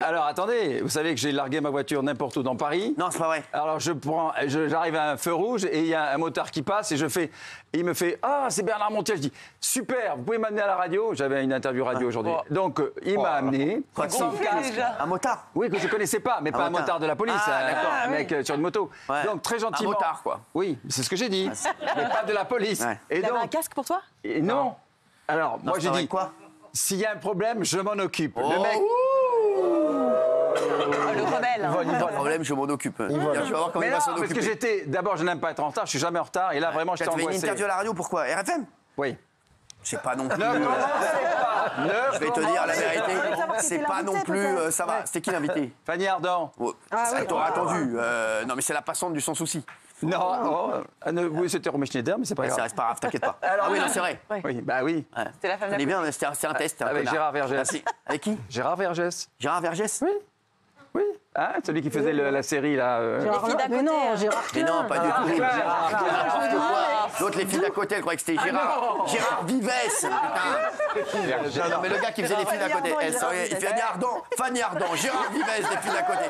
Alors attendez, vous savez que j'ai largué ma voiture n'importe où dans Paris. Non, c'est pas vrai. Alors j'arrive à un feu rouge et il y a un motard qui passe et il me fait ah c'est Bernard Montiel. Je dis super, vous pouvez m'amener à la radio. J'avais une interview radio aujourd'hui. Donc il m'a amené. Un motard. Oui, que je connaissais pas, mais pas un motard de la police, un mec sur une moto. Ouais. Donc très gentiment. Un motard quoi. Oui, c'est ce que j'ai dit, mais pas de la police. Ouais. Et Il avait donc un casque pour toi? et non. Alors moi j'ai dit quoi? s'il y a un problème, je m'en occupe. Le mec. Le rebelle. Pas de problème, je m'en occupe. Tu vas voir comment Mais il non, va s'en parce que occuper. d'abord, je n'aime pas être en retard, je suis jamais en retard, et là, vraiment, Tu j'étais as fait une angoissé. interview à la radio, pourquoi? RFM? Oui. C'est pas non plus. Ne commencez pas. Je vais te dire la vérité, savoir qui c'est était pas l'invité, non plus. peut-être. Ça va, c'était qui l'invité? Fanny Ardant. Ça t'aurait attendu. Non, mais c'est la passante du sans souci. Non, oui, c'était Romy Schneider, mais c'est pas Ça grave. reste pas grave, t'inquiète pas. Ah oui, non, c'est vrai. Oui, bah oui. C'était la femme Elle est bien, mais c'est un test. Avec Gérard Vergès. Merci. Avec qui? Gérard Vergès. Gérard Vergès? Oui. Oui. Hein, celui qui faisait la série, là. Les filles d'à côté. non, Gérard Mais non, pas du tout. Gérard. N'importe quoi. L'autre, les filles d'à côté, elle croyait que c'était Gérard. Gérard Vivès. Putain. Non, mais le gars qui faisait les filles d'à côté. Il fait Fanny Ardant. Fanny Ardant. Gérard Vivès, les filles d'à côté.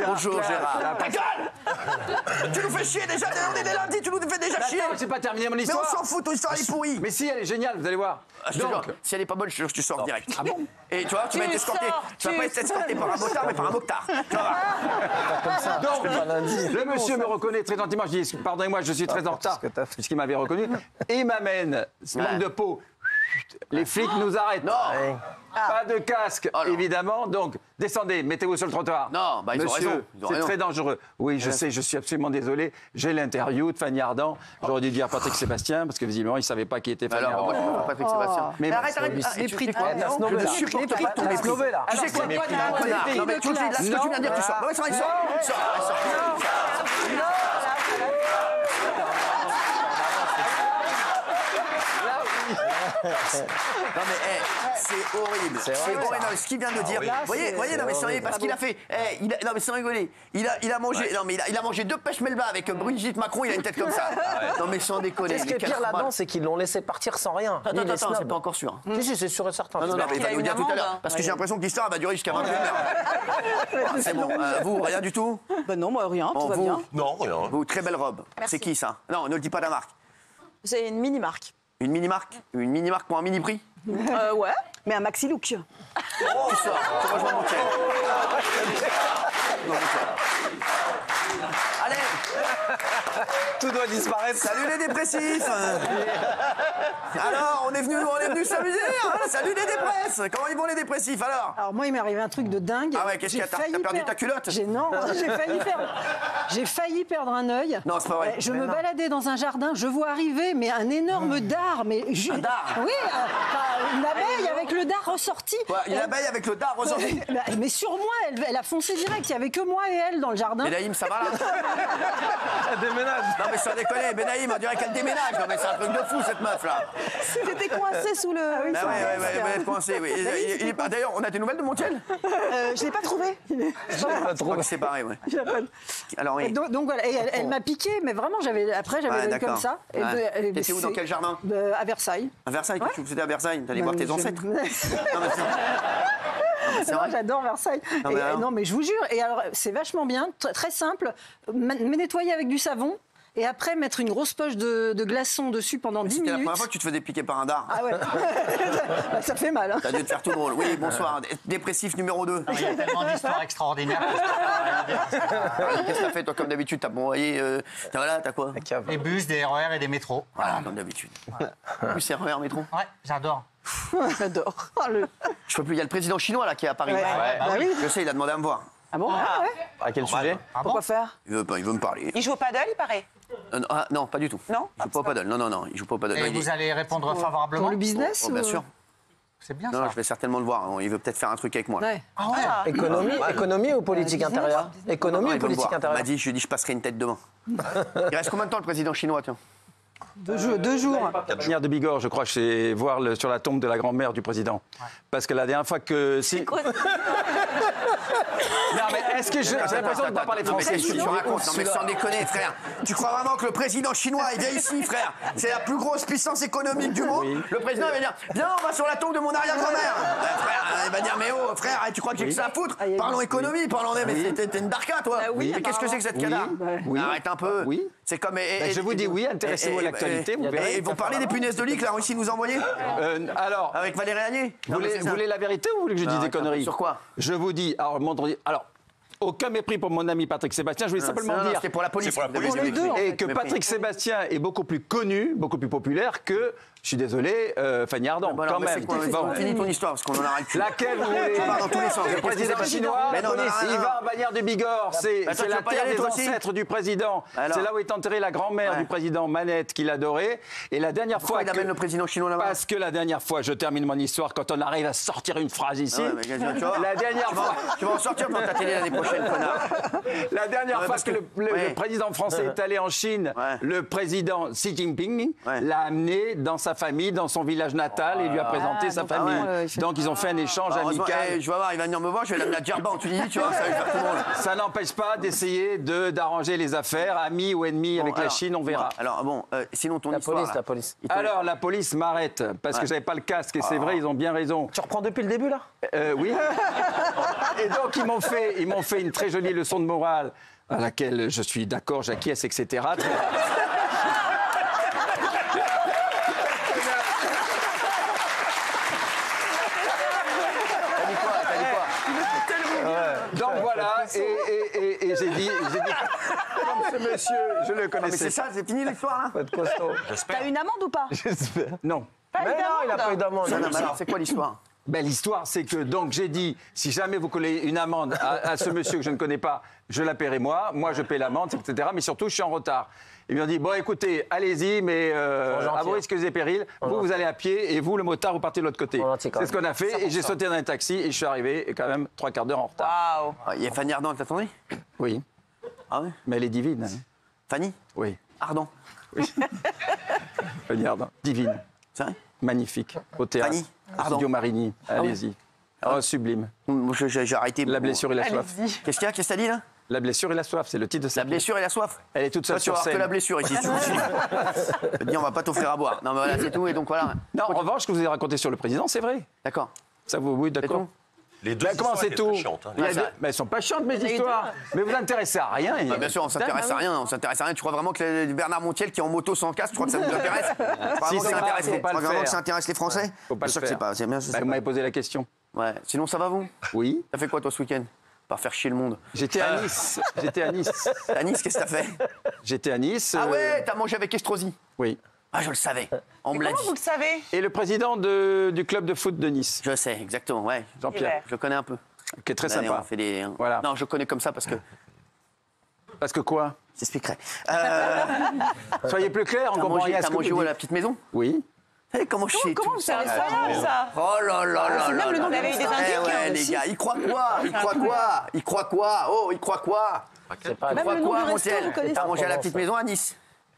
Bonjour Gérard. Ta gueule! Tu nous fais chier déjà, on est des lundis, tu nous fais déjà chier. Attends, j'ai pas terminé mon Mais histoire. on s'en fout, ton histoire est pourrie. Mais si, elle est géniale, vous allez voir. Je te jure, Donc, si elle est pas bonne, je te jure que tu sors direct. Ah bon? Et tu vois, tu vas être escorté. Tu vas pas être escorté par un motard, mais par un moctard. Tu vois. donc, le monsieur me reconnaît très gentiment. Je dis, pardonnez-moi, je suis très en retard, puisqu'il m'avait reconnu. Et il m'amène, ce manque de peau. Les flics nous arrêtent. Non. Pas de casque, Oh non. évidemment. Donc, descendez, mettez-vous sur le trottoir. Non, bah, ils ont raison. Monsieur, Ils ont c'est raison. très dangereux. Oui, je sais, je suis absolument désolé. J'ai l'interview de Fanny Ardant. J'aurais dû dire Patrick Sébastien, parce que visiblement, il ne savait pas qui était Fanny Alors, moi, je Ardant. préfère Patrick Sébastien. Mais arrête. mépris de quoi? Je ne supporte pas ton mépris. Tu sais quoi? Connard. Non, mais tu là, ce que tu viens de dire, tu sors. Non, mais ça, il sort. Il sort. Non mais c'est horrible. C'est horrible. Non, ce qu'il vient de dire. Voyez, non mais sérieux, parce qu'il a fait. Non mais sans rigoler. Il a mangé. Non mais il a mangé 2 pêches melba avec Brigitte Macron. Il a une tête comme ça. Non mais sans déconner. Ce qui est pire là-dedans, c'est qu'ils l'ont laissé partir sans rien. Attends, c'est pas encore sûr. Si, c'est sûr et certain. Non, mais il va nous dire tout à l'heure. Parce que j'ai l'impression que l'histoire va durer jusqu'à 21h. C'est bon. Vous, rien du tout? Ben non, moi rien, tout va bien. Non, rien. Vous, très belle robe. C'est qui ça? Non, ne le dis pas la marque. C'est une mini-marque. Une mini-marque? Une mini-marque pour un mini-prix? Ouais. Mais un maxi look. Tu sors, tu rejoins mon chien. Allez! Tout doit disparaître. Salut les dépressifs! Alors, on est venu s'amuser, hein? Salut les dépresses! Comment ils vont les dépressifs alors? Alors moi, il m'est arrivé un truc de dingue. Ah ouais, qu'est-ce qu'il y a? T'as perdu ta culotte? Non, j'ai failli perdre un œil. Non, c'est pas vrai. Je me baladais dans un jardin, je vois arriver mais un énorme dard. Un dard? Oui, une abeille avec le dard ressorti. Quoi, une abeille avec le dard ressorti? Mais sur moi, elle a foncé direct. Il n'y avait que moi et elle dans le jardin. Benaïm, ça va là? Elle déménage. Non mais sans déconner, Benaïm, on dirait qu'elle déménage. Non mais c'est un truc de fou cette meuf là. T'étais coincé sous le. Ah ouais, elle est coincée, oui. D'ailleurs, on a des nouvelles de Montiel? Je l'ai pas trouvé. Je crois que c'est pareil, ouais. Alors oui. Donc voilà, et elle m'a piqué, mais vraiment, j'avais l'œil comme ça. Ouais. T'étais où, dans quel jardin? À Versailles. À Versailles, qu'est-ce que tu faisais à Versailles? T'allais voir tes ancêtres? Non mais c'est Non, vrai. j'adore Versailles. Non, mais alors Non, mais je vous jure. Et alors, c'est vachement bien, très simple. Me nettoyer avec du savon. Et après, mettre une grosse poche de glaçons dessus pendant 10 C'était la minutes. première fois que tu te faisais piquer par un dard. Ah ouais. Bah, ça fait mal. Hein. T'as dû te faire tout drôle. Oui, bonsoir. Dépressif numéro 2. Il y a tellement d'histoires extraordinaires. Qu'est-ce que t'as fait, toi, comme d'habitude? T'as envoyé. T'as quoi? Des bus, des RER et des métros. Voilà, comme d'habitude. Bus RER métro. Ouais, j'adore. J'adore. Je peux plus. Il y a le président chinois là qui est à Paris. Ouais. Bah oui. Je sais, il a demandé à me voir. Ah bon? Ah ouais. À quel sujet? Pourquoi faire? Il veut me parler. Il joue au paddle, il paraît. Non, pas du tout. Non? Il joue pas au paddle. Non, il joue pas au paddle. Et vous allez répondre favorablement? Pour le business Bien ou... sûr. C'est bien Non, ça. je vais certainement le voir. Il veut peut-être faire un truc avec moi. Ouais. Ah ouais. Économie ou politique intérieure? Économie Non, ou il veut me politique voir. Il intérieure? m'a dit, je lui ai dit, je passerai une tête demain. Il reste combien de temps le président chinois, tiens? 2 jours. Bannière de Bigorre, je crois, chez voir sur la tombe de la grand-mère du président. Parce que la dernière fois que... Non, mais est-ce que j'ai l'impression de ne pas parler Non, mais français? qu'est-ce que tu racontes? Non, mais sans déconner, frère. Tu crois vraiment que le président chinois, il vient ici, frère? C'est la plus grosse puissance économique du monde. Oui. Le président, il va dire, viens, on va sur la tombe de mon arrière-grand-mère. Frère, il va dire, mais oh, frère, tu crois que j'ai que ça à foutre? Parlons économie, parlons... Mais t'es une darka, toi. Mais qu'est-ce que c'est que cette canard? Oui. Arrête un peu. Oui. C'est comme... Je vous dis oui, intéressez-vous à l'actualité, vous verrez. Et vous parlez des punaises de lit que la Russie nous a envoyées? Alors, Avec Valérie Agné? vous voulez la vérité ou vous voulez que je dise des conneries? Sur quoi? Je vous dis, alors, aucun mépris pour mon ami Patrick Sébastien, je voulais simplement dire... C'était pour la police. Pour les deux, en Et que Patrick Sébastien est beaucoup plus connu, beaucoup plus populaire que, je suis désolé, Fanny Ardant, quand même. Bon. Finis ton histoire, parce qu'on en a ras le cul. Laquelle vous voulez? Tu pars dans tous les sens. Le président chinois, Mais non, non, il va en Bannière de Bigorre, c'est Attends, tu la vas pas y terre aller, des toi aussi ancêtres du président. Alors C'est là où est enterrée la grand-mère Ouais. du président Manette, qu'il adorait. Et la dernière Pourquoi fois il amène le président chinois là-bas? Parce que la dernière fois, je termine mon histoire, quand on arrive à sortir une phrase ici, Ouais, mais tu vois, la dernière fois... Tu vas en sortir pour ta télé l'année prochaine, connard. La dernière Ouais, fois parce que que- le président français est allé en Chine, Ouais. le président Xi Jinping Ouais. l'a amené dans sa famille, dans son village natal et lui a présenté sa famille. Donc ils ont fait un échange Heureusement, amical. je vais voir, il va venir me voir, je vais l'amener à Djerban, tu dis, tu vois, ça va faire tout le monde. Ça n'empêche pas d'essayer d'arranger les affaires, amis ou ennemis avec la Chine, on verra. Alors, bon, sinon ton La histoire. police, là. la police. Alors la police m'arrête parce que j'avais pas le casque et c'est vrai, ils ont bien raison. Tu reprends depuis le début, là? Oui. Et donc ils m'ont fait une très jolie leçon de morale à laquelle je suis d'accord, j'acquiesce, etc. T'as dit quoi? Donc voilà, et j'ai dit, comme ce monsieur, je le Mais c'est connaissais. ça, c'est fini l'histoire là? Pas de costaud. T'as une amende ou pas? J'espère. Non. Mais non, il a pas eu d'amende. Non, mais alors, c'est quoi l'histoire? Ben, l'histoire, c'est que donc j'ai dit, si jamais vous collez une amende à ce monsieur que je ne connais pas, je la paierai moi je paie l'amende, etc. Mais surtout, je suis en retard. Ils m'ont dit, bon, écoutez, allez-y, mais à vos risques et périls, vous allez à pied et vous, le motard, vous partez de l'autre côté. C'est ce qu'on a fait et j'ai sauté dans un taxi et je suis arrivé quand même 3/4 d'heure en retard. Waouh. Ah, il y a Fanny Ardant, elle t'attendait? Oui, Ah ouais? mais elle est divine. Hein. Fanny Oui, Ardant. regarde, divine, C'est vrai? magnifique, au théâtre. Fanny Ardant. Studio Marigny, oui. allez-y. Oh, sublime. Moi, j'ai arrêté. La blessure et la soif. Qu'est-ce qu'il y a? Qu'est-ce que t'as dit là? La blessure et la soif, c'est le titre de sa La blessure et la soif. Elle est toute seule Toi, tu vas sur avoir que scène. la blessure ici. Tu je te dis, on va pas t'offrir à boire. Non, mais voilà, c'est tout. Et donc voilà. Non, en revanche, ce que vous avez raconté sur le président, c'est vrai. D'accord. Ça vous, oui, C'est d'accord. tout. Les deux Ben, comment histoires c'est étaient tout très chiantes, hein. Il y a Ah, ça- deux- Mais elles sont pas chiantes, mes histoires. Mais vous intéressez à rien. Bah, bien sûr, on s'intéresse à rien. On s'intéresse à rien. Tu crois vraiment que Bernard Montiel qui est en moto sans casque, tu crois que ça nous intéresse? Tu crois vraiment Si, que c'est ça grave, intéresse- faut pas tu crois le vraiment faire. que ça intéresse les Français? Faut pas Bien sûr le que c'est faire. pas. C'est bien, je sais Ben, vous pas. m'avez posé la question. Ouais. Sinon, ça va vous? Oui. T'as fait quoi toi ce week-end? Par faire chier le monde. J'étais à Nice. J'étais à Nice. À Nice, qu'est-ce que t'as fait? J'étais à Nice. Ah ouais, t'as mangé avec Estrosi. Oui. Ah, je le savais. On me l'a Comment dit. vous le savez? Et le président du club de foot de Nice, Je sais, exactement, ouais. Jean-Pierre, Je le connais un peu. qui est très L'année, sympa. on fait des... Voilà. Non, je connais comme ça parce que... Parce que quoi? J'expliquerai. Soyez plus clair, on T'as comprend rien à mangé, ce t'as que mangé vous où à dites. la petite maison? Oui. Eh, comment je sais Comment tout vous ça? savez ça? Oh là là là là même le nom là de la là. des Eh Indiens ouais, les aussi. gars, ils croient quoi? Ils croient quoi? Ils croient quoi? Oh, ils croient quoi? C'est pas Ils Même croient le nom quoi, du resto, Montiel? vous connaissez T'as mangé à la pas. petite maison à Nice?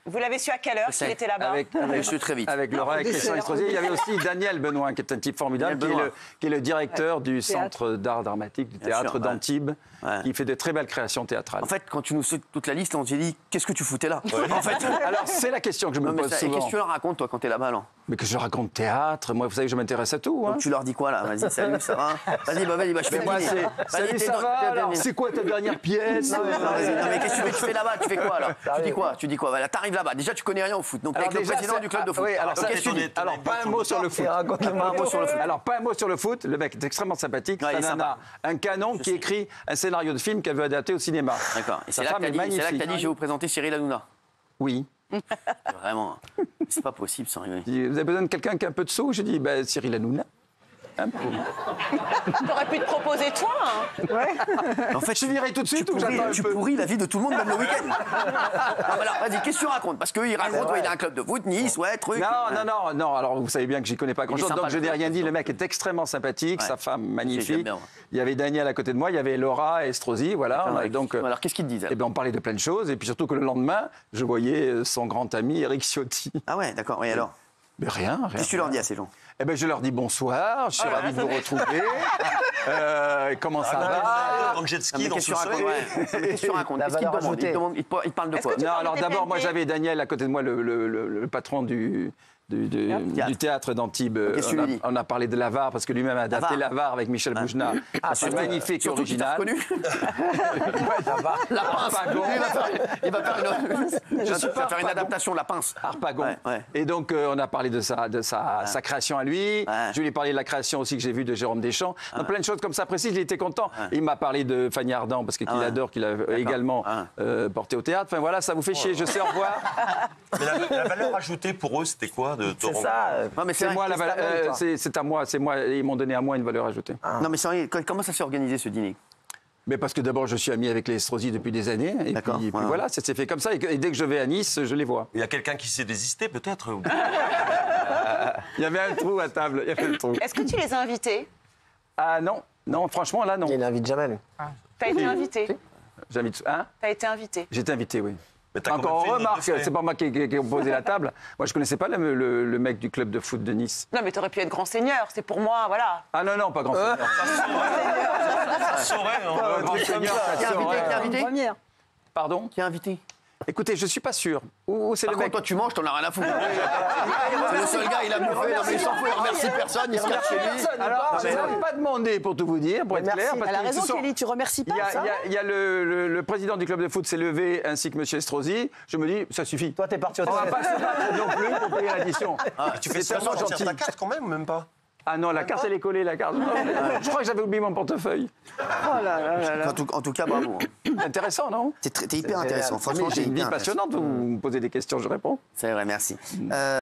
Vous l'avez su à quelle heure sais. qu'il était là-bas? Je suis très vite. Avec Laura et Christian Estrosi. Il y avait aussi Daniel Benoît, qui est un type formidable, Daniel Benoît. qui est le directeur du Centre d'art dramatique, du théâtre sûr, ouais. d'Antibes, Ouais. qui fait de très belles créations théâtrales. En fait, quand tu nous cites toute la liste, on s'est dit, qu'est-ce que tu foutais là? En fait, Alors, c'est la question que je me non, mais pose ça- et souvent. qu'est-ce que tu leur racontes, toi, quand t'es là-bas, alors? Mais que je raconte théâtre, moi, vous savez que je m'intéresse à tout. Hein. Donc tu leur dis quoi, là? Vas-y, salut, ça va? Vas-y, je fais Mais moi, le dîner. c'est. Vas-y, Salut, t'es ça dans- va t'es- alors C'est quoi ta dernière pièce Non, vas-y, non, mais qu'est-ce que tu fais là-bas? Tu fais quoi, alors? Tu dis quoi? Voilà, t'arrives là-bas. Déjà, tu connais rien au foot. Donc, t'es Alors avec le déjà, président c'est- du club de foot. Oui, alors Donc, ça, qu'est-ce que tu dis? Alors, pas un mot sur le foot. Pas un mot sur le foot. Alors, pas un mot sur le foot. Le mec est extrêmement sympathique. Ouais, il est Ça sympa. un canon qui écrit un scénario de film qu'elle veut adapter au cinéma. D'accord. Et Sa c'est là, femme est que t'as dit, magnifique. je vais vous présenter Cyril Hanouna. Oui. Vraiment. C'est pas possible sans rigoler. Il dit, vous avez besoin de quelqu'un qui a un peu de sous? J'ai dit, ben, Cyril Hanouna. T'aurais pu te proposer toi. Hein. En fait, Je virais tout de suite ou j'attends un tu peu? pourris la vie de tout le monde, même le week-end. Non, mais alors, vas-y, qu'est-ce que tu racontes? Parce qu'il raconte, ouais, il a un club de foot, Nice, ouais, truc. Non. Alors, vous savez bien que j'y connais pas grand-chose, sympa, donc je n'ai le rien dit. club, Le mec est extrêmement sympathique, Ouais. sa femme J'aime magnifique. bien, ouais. Il y avait Daniel à côté de moi, il y avait Laura Estrosi, voilà. Ouais. Donc, Alors, qu'est-ce qu'ils te disent? eh ben, on parlait de plein de choses, et puis surtout que le lendemain, je voyais son grand ami Eric Ciotti. Ah ouais, d'accord, et alors? Mais rien. Qu'est-ce que tu leur dis à ces gens? Eh ben, je leur dis bonsoir, je suis ravi de vous retrouver. Comment ça va? En jet Non, ski mais dans qu'est-ce ce que tu racontes? soleil. Ouais. Non, mais qu'est-ce que tu racontes? Qu'est-ce qu'ils te demandent? Ils te parlent de quoi? Est-ce que tu- Non, alors t'es d'abord, moi planté. j'avais Daniel à côté de moi, le patron du théâtre d'Antibes. Qu'est-ce que tu lui dis? On a parlé de l'Avare parce que lui-même a adapté L'Avare. l'Avare avec Michel Boujna. C'est magnifique et Surtout qu'il t'a original. reconnu. La pince. Harpagon. Il va faire une adaptation de la pince. Harpagon. Ouais. Et donc, on a parlé de sa création à lui. Ouais. Je lui ai parlé de la création aussi que j'ai vue de Jérôme Deschamps. Donc, plein de choses comme ça précises. Il était content. Il m'a parlé de Fanny Ardant parce qu'il adore, qu'il a également porté au théâtre. Enfin, voilà, ça vous fait chier. Je sais, au revoir. Mais la valeur ajoutée pour eux, c'était quoi de te C'est rendre- ça. Non, mais C'est vrai, moi, c'est à moi. C'est moi. Ils m'ont donné à moi une valeur ajoutée. Non, mais sérieux, comment ça s'est organisé ce dîner? Mais parce que d'abord, je suis ami avec les Estrosi depuis des années. Et D'accord, puis voilà. voilà, ça s'est fait comme ça. Et dès que je vais à Nice, je les vois. Il y a quelqu'un qui s'est désisté, peut-être ou- Il y avait un trou à table. Il y avait un trou. Est-ce que tu les as invités? Ah non, non, franchement, là, non. Il n'invite jamais, lui. T'as été invité. J'invite. Hein? T'as été invité. J'étais invité, oui. Mais t'as quand Encore même fait une remarque, note de frais. c'est pas moi qui ai posé la table. Moi, je connaissais pas le mec du club de foot de Nice. Non, mais t'aurais pu être grand seigneur. C'est pour moi, voilà. Ah non, pas grand seigneur. Ça saurait, hein. Grand seigneur, ça Qui est invité? saurait. Qui est invité? Première. Pardon? Qui est invité? Écoutez, je suis pas sûr. Ou c'est Par le contre, mec. toi, tu manges, t'en as rien à foutre. C'est le seul gars, il a bouffé, non, mais il s'en fout, il remercie personne, il se cache chez lui. Alors, je n'avais pas demandé pour tout vous dire, pour être Merci. clair. parce Elle a qu'ils raison, se sont- Kelly, tu remercies pas Il y a, ça il y a le président du club de foot s'est levé, ainsi que M. Estrosi. Je me dis, ça suffit. Toi, t'es parti au On va toilette. pas se battre non plus pour payer l'addition. Tu fais C'est ça tellement sans gentil. ta carte quand même ou même pas? Ah non, la carte, elle est collée, la carte. Je crois que j'avais oublié mon portefeuille. En tout cas, bravo. Intéressant, non? T'es hyper intéressant. Franchement, J'ai t'es une vie hyper intéressant. passionnante. Vous me posez des questions, je réponds. C'est vrai, merci.